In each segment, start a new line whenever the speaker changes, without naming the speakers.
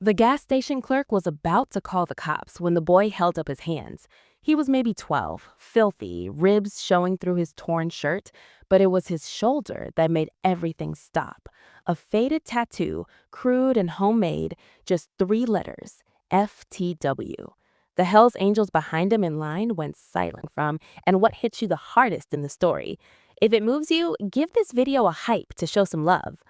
The gas station clerk was about to call the cops when the boy held up his hands. He was maybe 12, filthy, ribs showing through his torn shirt, but it was his shoulder that made everything stop. A faded tattoo, crude and homemade, just 3 letters, FTW. The Hells Angels behind him in line went silent from, and what hits you the hardest in the story. If it moves you, give this video a hype to show some love.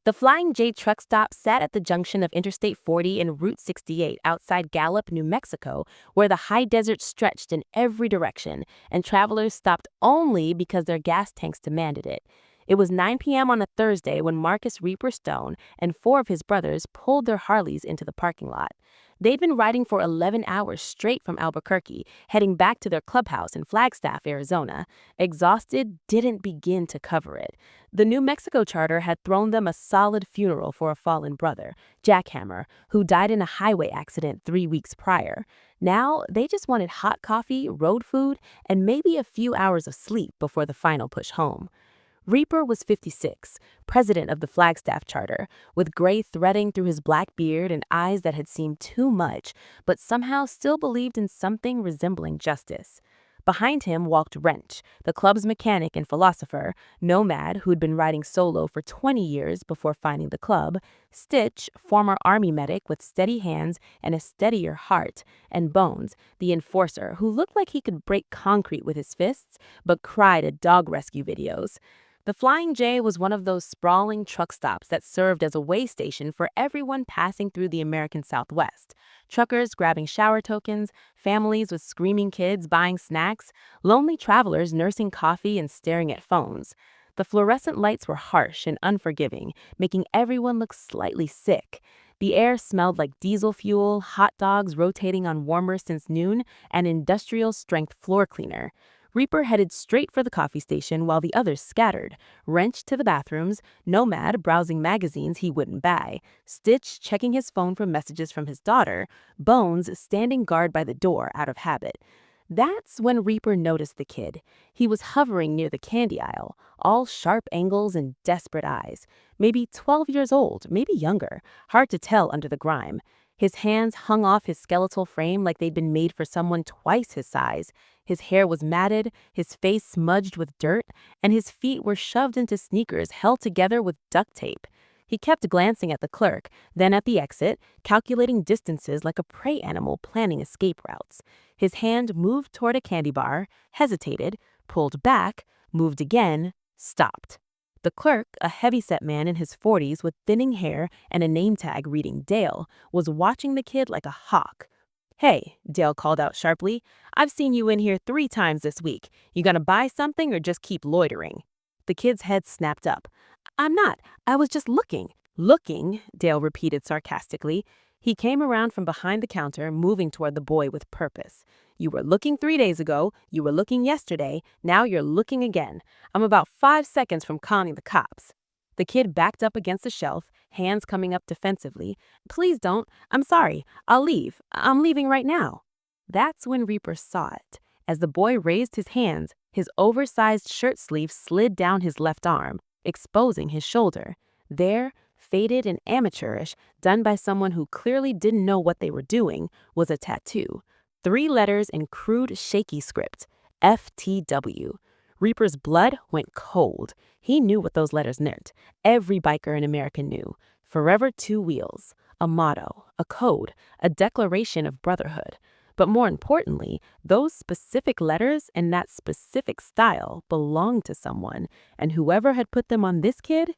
The Flying J truck stop sat at the junction of Interstate 40 and Route 68 outside Gallup, New Mexico, where the high desert stretched in every direction, and travelers stopped only because their gas tanks demanded it. It was 9 p.m. on a Thursday when Marcus Reaper Stone and 4 of his brothers pulled their Harleys into the parking lot. They'd been riding for 11 hours straight from Albuquerque, heading back to their clubhouse in Flagstaff, Arizona. Exhausted, didn't begin to cover it. The New Mexico charter had thrown them a solid funeral for a fallen brother, Jackhammer, who died in a highway accident 3 weeks prior. Now, they just wanted hot coffee, road food, and maybe a few hours of sleep before the final push home. Reaper was 56, president of the Flagstaff Charter, with gray threading through his black beard and eyes that had seen too much, but somehow still believed in something resembling justice. Behind him walked Wrench, the club's mechanic and philosopher, Nomad, who'd been riding solo for 20 years before finding the club, Stitch, former army medic with steady hands and a steadier heart, and Bones, the enforcer, who looked like he could break concrete with his fists, but cried at dog rescue videos. The Flying J was one of those sprawling truck stops that served as a way station for everyone passing through the American Southwest. Truckers grabbing shower tokens, families with screaming kids buying snacks, lonely travelers nursing coffee and staring at phones. The fluorescent lights were harsh and unforgiving, making everyone look slightly sick. The air smelled like diesel fuel, hot dogs rotating on warmer since noon, and industrial-strength floor cleaner. Reaper headed straight for the coffee station while the others scattered, Wrench to the bathrooms, Nomad browsing magazines he wouldn't buy, Stitch checking his phone for messages from his daughter, Bones standing guard by the door out of habit. That's when Reaper noticed the kid. He was hovering near the candy aisle, all sharp angles and desperate eyes. Maybe 12 years old, maybe younger, hard to tell under the grime. His hands hung off his skeletal frame like they'd been made for someone twice his size. His hair was matted, his face smudged with dirt, and his feet were shoved into sneakers held together with duct tape. He kept glancing at the clerk, then at the exit, calculating distances like a prey animal planning escape routes. His hand moved toward a candy bar, hesitated, pulled back, moved again, stopped. The clerk, a heavy-set man in his 40s with thinning hair and a name tag reading Dale, was watching the kid like a hawk. "Hey," Dale called out sharply, "I've seen you in here 3 times this week. You gonna buy something or just keep loitering?" The kid's head snapped up. "I'm not. I was just looking." "Looking," Dale repeated sarcastically. He came around from behind the counter, moving toward the boy with purpose. "You were looking 3 days ago, you were looking yesterday, now you're looking again. I'm about 5 seconds from calling the cops." The kid backed up against the shelf, hands coming up defensively. "Please don't. I'm sorry. I'll leave. I'm leaving right now." That's when Reaper saw it. As the boy raised his hands, his oversized shirt sleeve slid down his left arm, exposing his shoulder. There, faded and amateurish, done by someone who clearly didn't know what they were doing, was a tattoo. 3 letters in crude, shaky script. FTW. Reaper's blood went cold. He knew what those letters meant. Every biker in America knew. Forever 2 wheels. A motto, a code, a declaration of brotherhood. But more importantly, those specific letters and that specific style belonged to someone, and whoever had put them on this kid